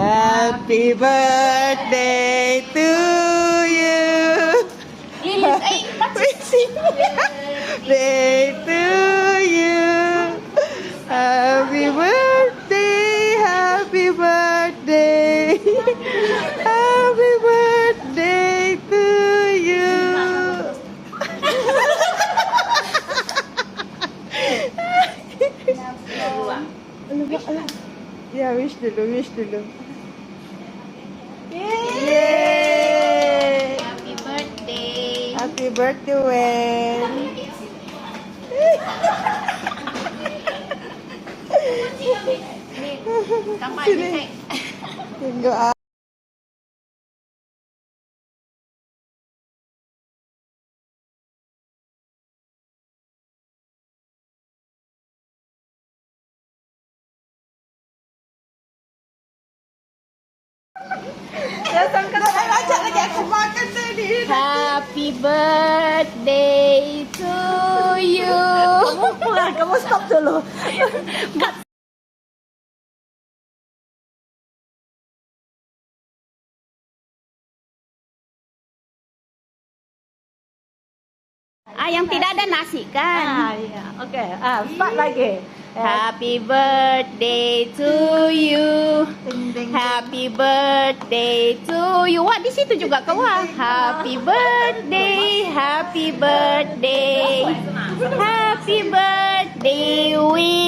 Happy birthday to you. Lilis, ay, Day to you. Happy birthday, happy birthday. Happy birthday to you. Ya, wish dulu. Yay! Happy birthday. Happy birthday, Wen. Kapan ni cek? Tunggu ah. Datang ke dalam ajak lagi aku makan tadi. Happy birthday to you. Kamu stop dulu. Yang tidak ada nasi kan? Iya. Oke. Start lagi. Happy birthday to you. Ding ding. Happy birthday to you. Wah, di situ juga kau. Happy birthday, happy birthday, happy birthday. We